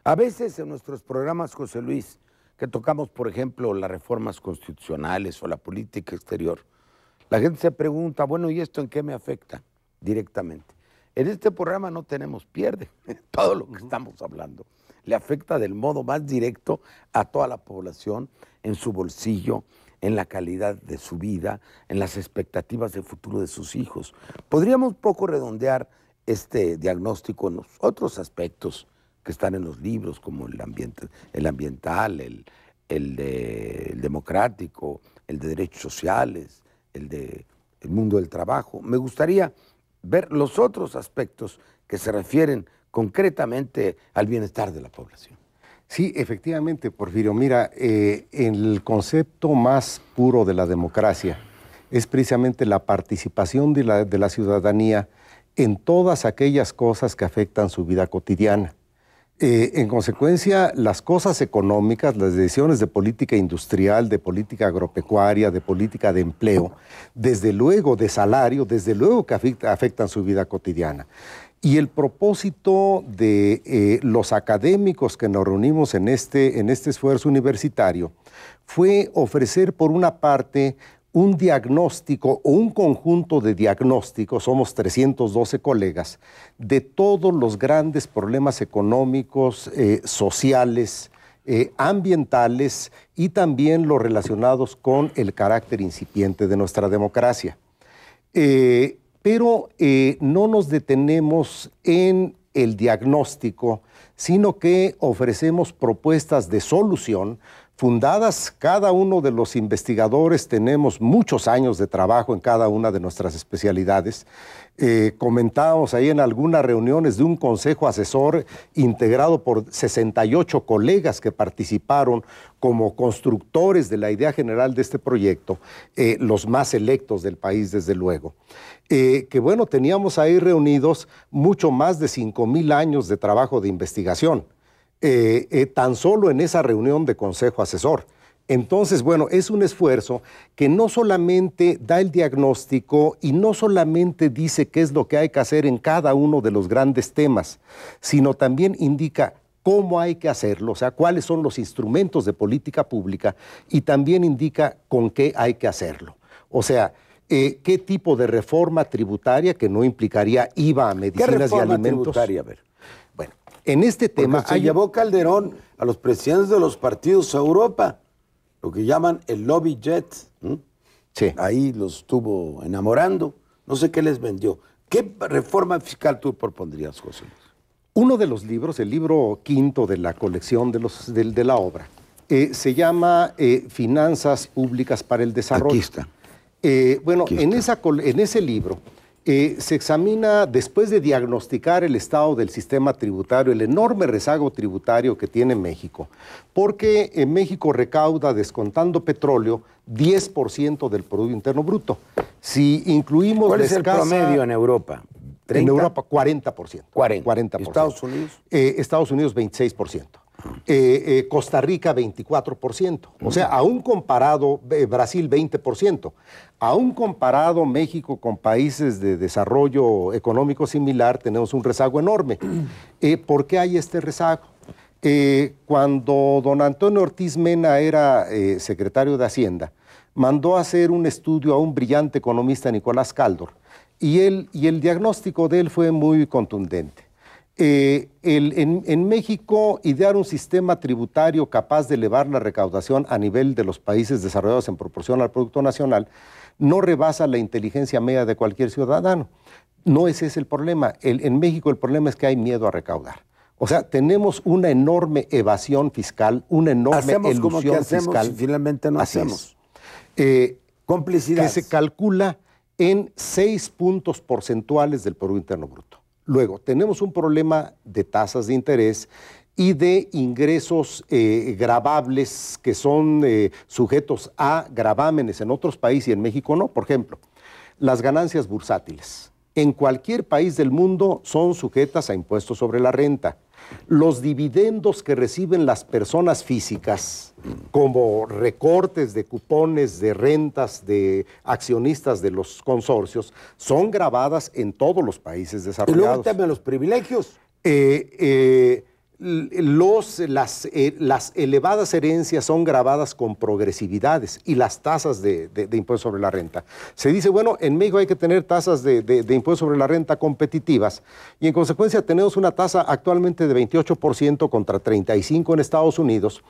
A veces en nuestros programas, José Luis, que tocamos, por ejemplo, las reformas constitucionales o la política exterior, la gente se pregunta, bueno, ¿y esto en qué me afecta directamente? En este programa no tenemos pierde, todo lo que estamos hablando le afecta del modo más directo a toda la población, en su bolsillo, en la calidad de su vida, en las expectativas de futuro de sus hijos. ¿Podríamos un poco redondear este diagnóstico en los otros aspectos que están en los libros, como el ambiental, el democrático, el de derechos sociales, el mundo del trabajo? Me gustaría ver los otros aspectos que se refieren concretamente al bienestar de la población. Sí, efectivamente, Porfirio. Mira, el concepto más puro de la democracia es precisamente la participación de la ciudadanía en todas aquellas cosas que afectan su vida cotidiana. En consecuencia, las cosas económicas, las decisiones de política industrial, de política agropecuaria, de política de empleo, desde luego de salario, desde luego que afectan su vida cotidiana. Y el propósito de los académicos que nos reunimos en este esfuerzo universitario fue ofrecer, por una parte, un diagnóstico o un conjunto de diagnósticos, somos 312 colegas, de todos los grandes problemas económicos, sociales, ambientales y también los relacionados con el carácter incipiente de nuestra democracia. Pero no nos detenemos en el diagnóstico, sino que ofrecemos propuestas de solución fundadas. Cada uno de los investigadores tenemos muchos años de trabajo en cada una de nuestras especialidades. Comentábamos ahí en algunas reuniones de un consejo asesor integrado por 68 colegas que participaron como constructores de la idea general de este proyecto, los más selectos del país, desde luego. Que bueno, teníamos ahí reunidos mucho más de 5,000 años de trabajo de investigación, tan solo en esa reunión de consejo asesor. Entonces, bueno, es un esfuerzo que no solamente da el diagnóstico y no solamente dice qué es lo que hay que hacer en cada uno de los grandes temas, sino también indica cómo hay que hacerlo, o sea, cuáles son los instrumentos de política pública, y también indica con qué hay que hacerlo. O sea, qué tipo de reforma tributaria, que no implicaría IVA a medicinas y alimentos. ¿Qué reforma tributaria? A ver. Bueno, en este tema... Se llevó Calderón a los presidentes de los partidos a Europa, lo que llaman el lobby jet. Sí. Ahí los estuvo enamorando. No sé qué les vendió. ¿Qué reforma fiscal tú propondrías, José Luis? Uno de los libros, el libro quinto de la colección de la obra, se llama Finanzas Públicas para el Desarrollo. Aquí está. Bueno, aquí está. En ese libro se examina, después de diagnosticar el estado del sistema tributario, el enorme rezago tributario que tiene México, porque en México recauda, descontando petróleo, 10% del Producto Interno Bruto. Si incluimos... ¿Cuál es el promedio en Europa? 30. En Europa, 40%. 40%. ¿Estados Unidos? Estados Unidos, 26%. Costa Rica, 24%. O sea, aún comparado, Brasil, 20%. Aún comparado México con países de desarrollo económico similar, tenemos un rezago enorme. ¿Por qué hay este rezago? Cuando don Antonio Ortiz Mena era secretario de Hacienda, mandó a hacer un estudio a un brillante economista, Nicolás Caldor, y el diagnóstico de él fue muy contundente. En México, idear un sistema tributario capaz de elevar la recaudación a nivel de los países desarrollados en proporción al Producto Nacional no rebasa la inteligencia media de cualquier ciudadano. No ese es el problema. En México el problema es que hay miedo a recaudar. O sea, tenemos una enorme evasión fiscal, una enorme elusión fiscal. Y finalmente no hacemos. Complicidad. Que se calcula en 6 puntos porcentuales del Producto Interno Bruto. Luego, tenemos un problema de tasas de interés y de ingresos gravables que son sujetos a gravámenes en otros países y en México no. Por ejemplo, las ganancias bursátiles. En cualquier país del mundo son sujetas a impuestos sobre la renta. Los dividendos que reciben las personas físicas, como recortes de cupones, de rentas, de accionistas de los consorcios, son gravadas en todos los países desarrollados. Y luego también los privilegios. las elevadas herencias son gravadas con progresividades y las tasas de impuesto sobre la renta. Se dice, bueno, en México hay que tener tasas de impuesto sobre la renta competitivas y en consecuencia tenemos una tasa actualmente de 28% contra 35% en Estados Unidos,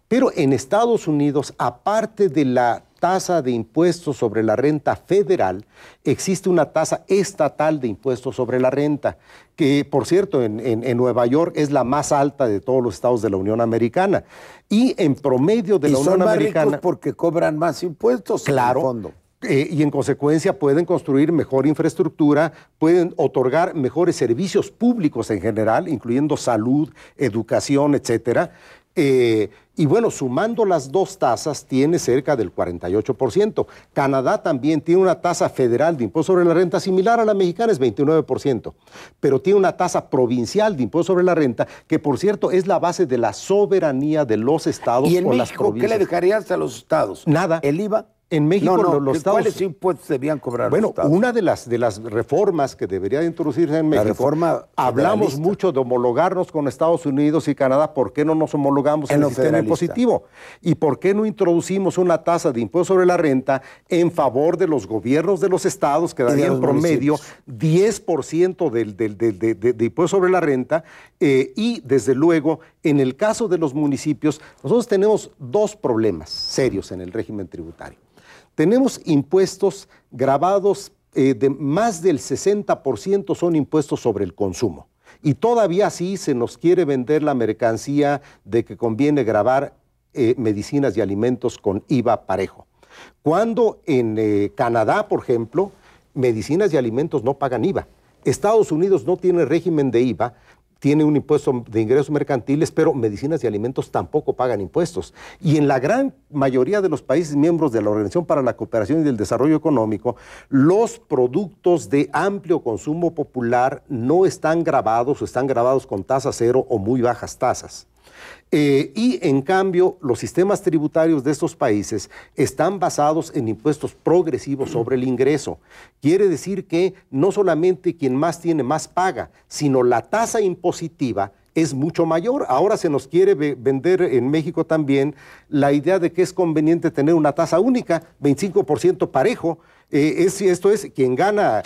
pero en Estados Unidos, aparte de la tasa de impuestos sobre la renta federal, existe una tasa estatal de impuestos sobre la renta, que por cierto en Nueva York es la más alta de todos los estados de la Unión Americana. Y en promedio de la Unión Americana... Son más ricos porque cobran más impuestos, claro, en el fondo. Y en consecuencia pueden construir mejor infraestructura, pueden otorgar mejores servicios públicos en general, incluyendo salud, educación, etcétera. Y bueno, sumando las dos tasas, tiene cerca del 48%. Canadá también tiene una tasa federal de impuesto sobre la renta similar a la mexicana, es 29%. Pero tiene una tasa provincial de impuesto sobre la renta, que por cierto es la base de la soberanía de los estados o las provincias. ¿Y en México qué le dejarías a los estados? Nada. ¿El IVA? En México los estados... ¿Cuáles impuestos debían cobrar bueno, los estados? Una de las reformas que debería de introducirse en México... La reforma hablamos mucho de homologarnos con Estados Unidos y Canadá. ¿Por qué no nos homologamos en el sistema impositivo? ¿Y por qué no introducimos una tasa de impuesto sobre la renta en favor de los gobiernos de los estados, que daría en promedio 10% de impuesto sobre la renta? Y desde luego, en el caso de los municipios, nosotros tenemos dos problemas serios en el régimen tributario. Tenemos impuestos gravados de más del 60% son impuestos sobre el consumo. Y todavía así se nos quiere vender la mercancía de que conviene gravar medicinas y alimentos con IVA parejo. Cuando en Canadá, por ejemplo, medicinas y alimentos no pagan IVA. Estados Unidos no tiene régimen de IVA, tiene un impuesto de ingresos mercantiles, pero medicinas y alimentos tampoco pagan impuestos. Y en la gran mayoría de los países miembros de la Organización para la Cooperación y el Desarrollo Económico, los productos de amplio consumo popular no están gravados o están gravados con tasa cero o muy bajas tasas. Y en cambio, los sistemas tributarios de estos países están basados en impuestos progresivos sobre el ingreso. Quiere decir que no solamente quien más tiene más paga, sino la tasa impositiva es mucho mayor. Ahora se nos quiere vender en México también la idea de que es conveniente tener una tasa única, 25% parejo. Esto es, quien gana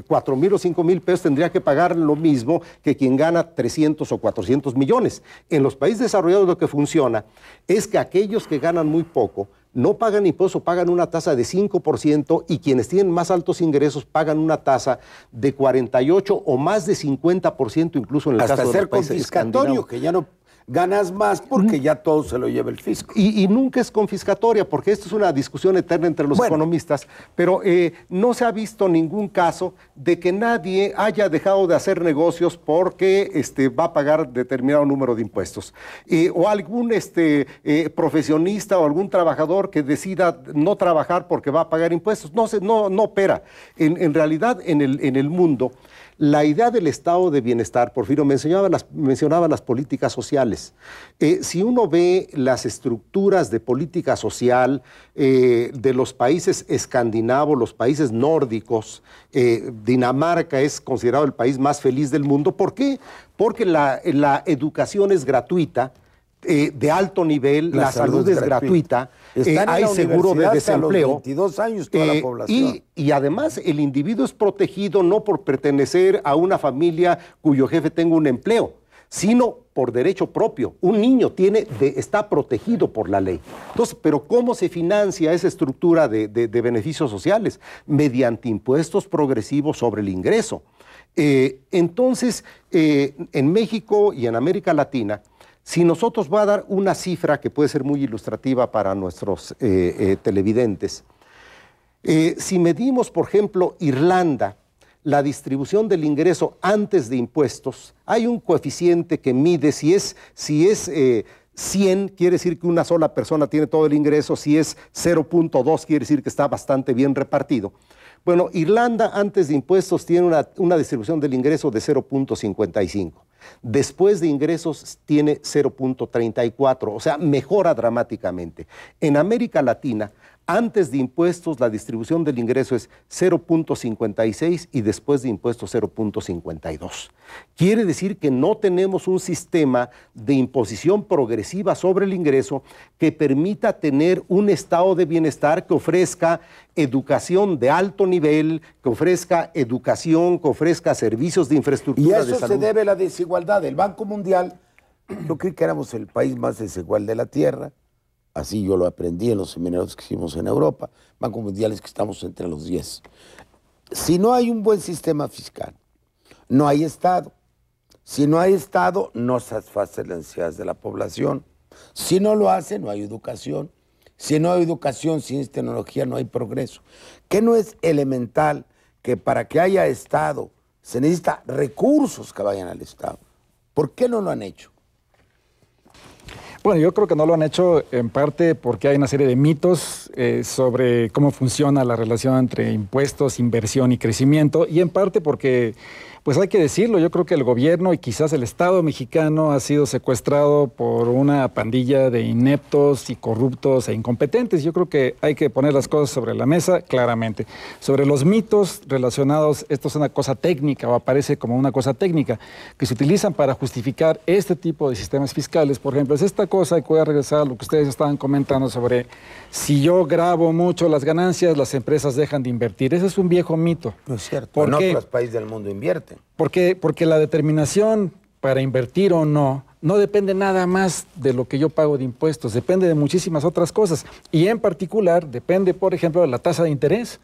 4,000 o 5,000 pesos tendría que pagar lo mismo que quien gana 300 o 400 millones. En los países desarrollados lo que funciona es que aquellos que ganan muy poco no pagan impuestos, pagan una tasa de 5% y quienes tienen más altos ingresos pagan una tasa de 48 o más de 50% incluso en el hasta caso de los países confiscatorio, que ya no ganas más porque ya todo se lo lleva el fisco. Y nunca es confiscatoria, porque esto es una discusión eterna entre los economistas, pero no se ha visto ningún caso de que nadie haya dejado de hacer negocios porque va a pagar determinado número de impuestos. O algún profesionista o algún trabajador que decida no trabajar porque va a pagar impuestos. No opera. En realidad, en el mundo, la idea del estado de bienestar, Porfirio, mencionaba las políticas sociales. Si uno ve las estructuras de política social de los países escandinavos, los países nórdicos, Dinamarca es considerado el país más feliz del mundo. ¿Por qué? Porque la educación es gratuita, de alto nivel, la salud es gratuita, hay seguro de desempleo. A los 22 años toda la población. Y además el individuo es protegido no por pertenecer a una familia cuyo jefe tenga un empleo, sino por derecho propio. Un niño está protegido por la ley. Entonces, ¿pero cómo se financia esa estructura de beneficios sociales? Mediante impuestos progresivos sobre el ingreso. Entonces, en México y en América Latina, si nosotros voy a dar una cifra que puede ser muy ilustrativa para nuestros televidentes, si medimos, por ejemplo, Irlanda, la distribución del ingreso antes de impuestos, hay un coeficiente que mide si es 100, quiere decir que una sola persona tiene todo el ingreso, si es 0.2, quiere decir que está bastante bien repartido. Bueno, Irlanda antes de impuestos tiene una distribución del ingreso de 0.55. Después de ingresos tiene 0.34, o sea, mejora dramáticamente. En América Latina Antes de impuestos, la distribución del ingreso es 0.56 y después de impuestos 0.52. Quiere decir que no tenemos un sistema de imposición progresiva sobre el ingreso que permita tener un estado de bienestar que ofrezca educación de alto nivel, que ofrezca educación, que ofrezca servicios de infraestructura. Y a eso se debe la desigualdad. El Banco Mundial, yo creí que éramos el país más desigual de la Tierra. Así yo lo aprendí en los seminarios que hicimos en Europa. Banco Mundial es que estamos entre los 10. Si no hay un buen sistema fiscal, no hay Estado. Si no hay Estado, no satisface las necesidades de la población. Si no lo hace, no hay educación. Si no hay educación, sin tecnología, no hay progreso. ¿Qué no es elemental que para que haya Estado se necesita recursos que vayan al Estado? ¿Por qué no lo han hecho? Bueno, yo creo que no lo han hecho en parte porque hay una serie de mitos sobre cómo funciona la relación entre impuestos, inversión y crecimiento, y en parte porque, pues hay que decirlo, yo creo que el gobierno y quizás el Estado mexicano ha sido secuestrado por una pandilla de ineptos y corruptos e incompetentes. Yo creo que hay que poner las cosas sobre la mesa claramente. Sobre los mitos relacionados, esto es una cosa técnica o aparece como una cosa técnica que se utilizan para justificar este tipo de sistemas fiscales. Por ejemplo, es esta cosa, y voy a regresar a lo que ustedes estaban comentando sobre si yo grabo mucho las ganancias, las empresas dejan de invertir. Ese es un viejo mito. No es cierto. En otros países del mundo invierten. Porque la determinación para invertir o no depende nada más de lo que yo pago de impuestos, depende de muchísimas otras cosas. Y en particular depende, por ejemplo, de la tasa de interés.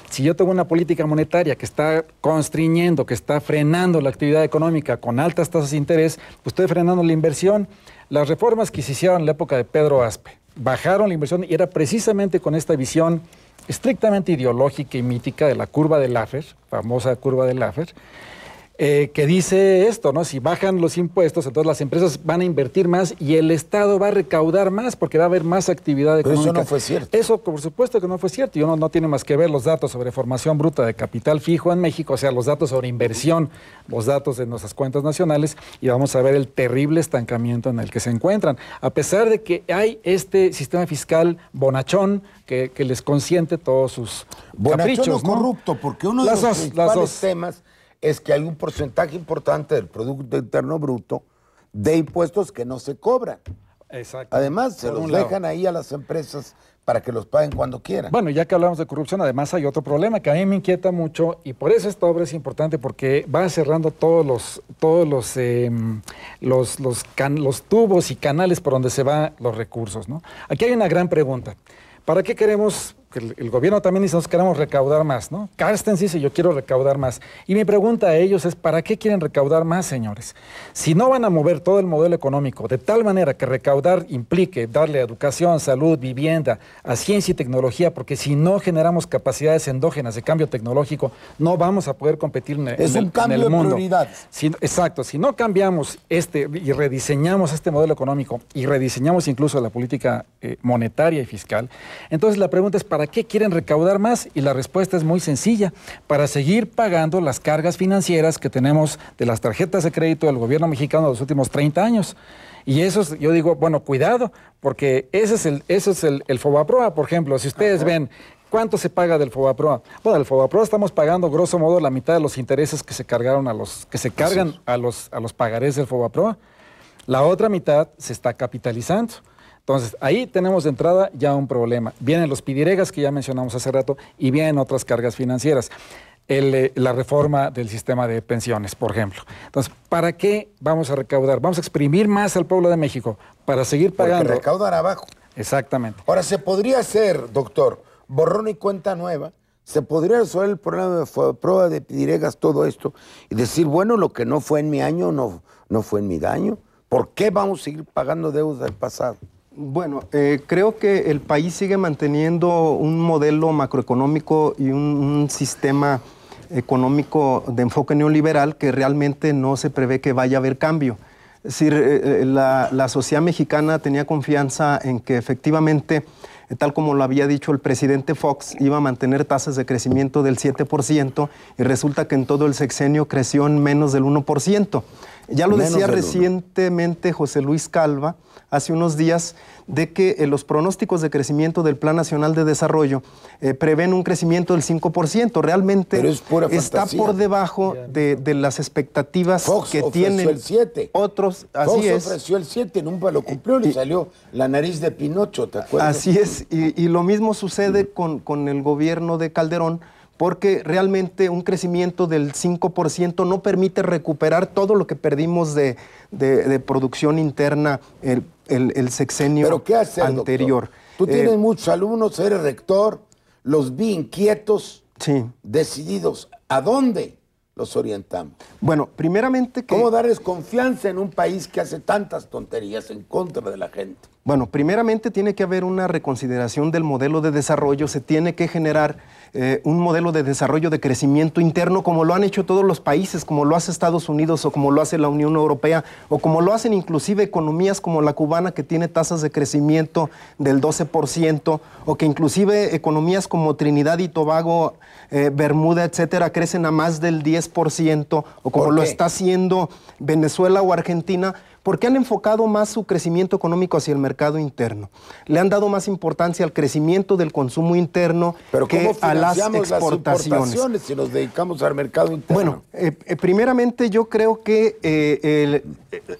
Si yo tengo una política monetaria que está constriñendo, que está frenando la actividad económica con altas tasas de interés, pues estoy frenando la inversión. Las reformas que se hicieron en la época de Pedro Aspe bajaron la inversión y era precisamente con esta visión estrictamente ideológica y mítica de la curva de Laffer, famosa curva de Laffer, que dice esto, ¿no? Si bajan los impuestos, entonces las empresas van a invertir más y el Estado va a recaudar más porque va a haber más actividad económica. Pero eso no fue cierto. Eso, por supuesto que no fue cierto. Y uno no tiene más que ver los datos sobre formación bruta de capital fijo en México, o sea, los datos sobre inversión, los datos de nuestras cuentas nacionales, y vamos a ver el terrible estancamiento en el que se encuentran. A pesar de que hay este sistema fiscal bonachón que les consiente todos sus caprichos, ¿no? Corrupto, porque uno de los principales temas es que hay un porcentaje importante del Producto Interno Bruto de impuestos que no se cobran. Exacto. Además, se los dejan ahí a las empresas para que los paguen cuando quieran. Bueno, ya que hablamos de corrupción, además hay otro problema que a mí me inquieta mucho, y por eso esta obra es importante, porque va cerrando todos los tubos y canales por donde se van los recursos, ¿no? Aquí hay una gran pregunta. ¿Para qué queremos? El gobierno también dice, nosotros queremos recaudar más, ¿no? Carstens dice, yo quiero recaudar más. Y mi pregunta a ellos es, ¿para qué quieren recaudar más, señores? Si no van a mover todo el modelo económico de tal manera que recaudar implique darle educación, salud, vivienda, a ciencia y tecnología, porque si no generamos capacidades endógenas de cambio tecnológico, no vamos a poder competir en el mundo. Es un cambio de prioridades. Exacto. Si no cambiamos y rediseñamos este modelo económico y rediseñamos incluso la política monetaria y fiscal, entonces la pregunta es, ¿para qué quieren recaudar más? Y la respuesta es muy sencilla, para seguir pagando las cargas financieras que tenemos de las tarjetas de crédito del gobierno mexicano de los últimos 30 años. Y eso es, yo digo, bueno, cuidado, porque ese es el FOBAPROA, por ejemplo. Si ustedes ven, ¿cuánto se paga del FOBAPROA? Bueno, del FOBAPROA estamos pagando, grosso modo, la mitad de los intereses que se cargan a los pagarés del FOBAPROA. La otra mitad se está capitalizando. Entonces, ahí tenemos de entrada ya un problema. Vienen los pidiregas que ya mencionamos hace rato y vienen otras cargas financieras. La reforma del sistema de pensiones, por ejemplo. Entonces, ¿para qué vamos a recaudar? Vamos a exprimir más al pueblo de México para seguir pagando. Porque recaudar abajo. Exactamente. Ahora, se podría hacer, doctor, borrón y cuenta nueva. Se podría resolver el problema de prueba de pidiregas, todo esto, y decir, bueno, lo que no fue en mi año, no fue en mi daño. ¿Por qué vamos a seguir pagando deudas del pasado? Bueno, creo que el país sigue manteniendo un modelo macroeconómico y un sistema económico de enfoque neoliberal que realmente no se prevé que vaya a haber cambio. Es decir, la sociedad mexicana tenía confianza en que efectivamente, tal como lo había dicho el presidente Fox, iba a mantener tasas de crecimiento del 7% y resulta que en todo el sexenio creció en menos del 1%. Ya lo Menos decía del 1. recientemente José Luis Calva, hace unos días, de que los pronósticos de crecimiento del Plan Nacional de Desarrollo prevén un crecimiento del 5%. Realmente Pero es pura está fantasía. por debajo de las expectativas Fox que ofreció tienen el 7. otros. Así Fox es. ofreció el 7, nunca lo cumplió, le salió la nariz de Pinocho, ¿te acuerdas? Así es, y lo mismo sucede con el gobierno de Calderón, porque realmente un crecimiento del 5% no permite recuperar todo lo que perdimos de producción interna el sexenio ¿Pero qué hacer, anterior. doctor? Tú tienes muchos alumnos, eres rector, los vi inquietos, Sí. decididos. ¿A dónde los orientamos? Bueno, primeramente que... ¿Cómo darles confianza en un país que hace tantas tonterías en contra de la gente? Bueno, primeramente tiene que haber una reconsideración del modelo de desarrollo, se tiene que generar un modelo de desarrollo de crecimiento interno como lo han hecho todos los países, como lo hace Estados Unidos o como lo hace la Unión Europea o como lo hacen inclusive economías como la cubana que tiene tasas de crecimiento del 12% o que inclusive economías como Trinidad y Tobago, Bermuda, etcétera, crecen a más del 10% o como lo está haciendo Venezuela o Argentina, porque han enfocado más su crecimiento económico hacia el mercado interno. Le han dado más importancia al crecimiento del consumo interno que a las exportaciones. Las si nos dedicamos al mercado interno? Bueno, primeramente yo creo que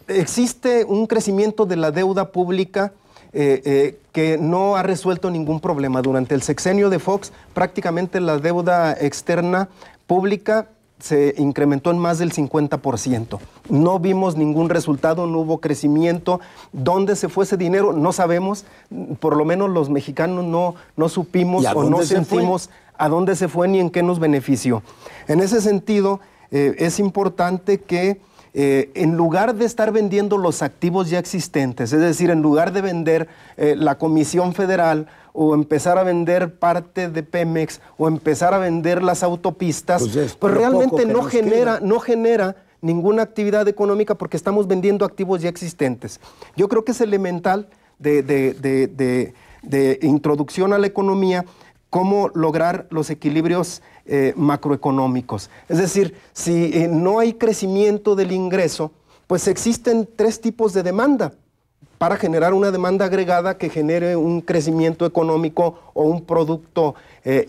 existe un crecimiento de la deuda pública que no ha resuelto ningún problema. Durante el sexenio de Fox, prácticamente la deuda externa pública se incrementó en más del 50%. No vimos ningún resultado, no hubo crecimiento. ¿Dónde se fue ese dinero? No sabemos. Por lo menos los mexicanos no supimos o no sentimos a dónde se fue ni en qué nos benefició. En ese sentido, es importante que en lugar de estar vendiendo los activos ya existentes, es decir, en lugar de vender la Comisión Federal o empezar a vender parte de Pemex o empezar a vender las autopistas, pues realmente no genera ninguna actividad económica porque estamos vendiendo activos ya existentes. Yo creo que es elemental de introducción a la economía cómo lograr los equilibrios macroeconómicos. Es decir, si no hay crecimiento del ingreso, pues existen 3 tipos de demanda para generar una demanda agregada que genere un crecimiento económico o un producto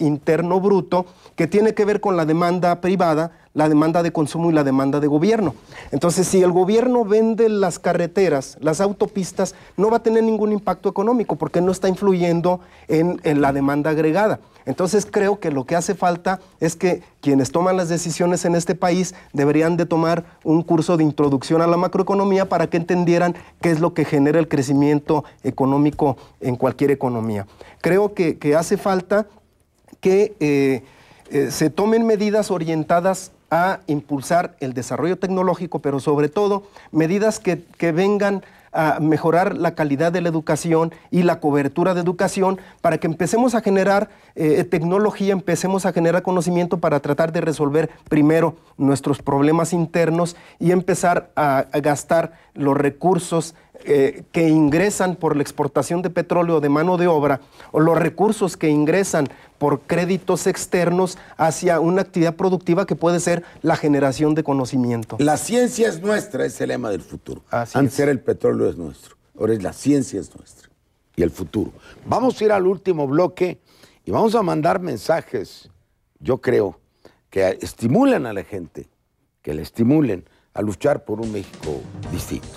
interno bruto que tiene que ver con la demanda privada, la demanda de consumo y la demanda de gobierno. Entonces, si el gobierno vende las carreteras, las autopistas, no va a tener ningún impacto económico porque no está influyendo en la demanda agregada. Entonces, creo que lo que hace falta es que quienes toman las decisiones en este país deberían de tomar un curso de introducción a la macroeconomía para que entendieran qué es lo que genera el crecimiento económico en cualquier economía. Creo que hace falta que se tomen medidas orientadas a impulsar el desarrollo tecnológico, pero sobre todo medidas que vengan a mejorar la calidad de la educación y la cobertura de educación para que empecemos a generar tecnología, empecemos a generar conocimiento para tratar de resolver primero nuestros problemas internos y empezar a gastar los recursos que ingresan por la exportación de petróleo de mano de obra o los recursos que ingresan por créditos externos hacia una actividad productiva que puede ser la generación de conocimiento. La ciencia es nuestra, es el lema del futuro. Así Antes es. era el petróleo es nuestro, ahora es la ciencia es nuestra y el futuro. Vamos a ir al último bloque y vamos a mandar mensajes, yo creo, que estimulen a la gente, que le estimulen a luchar por un México distinto.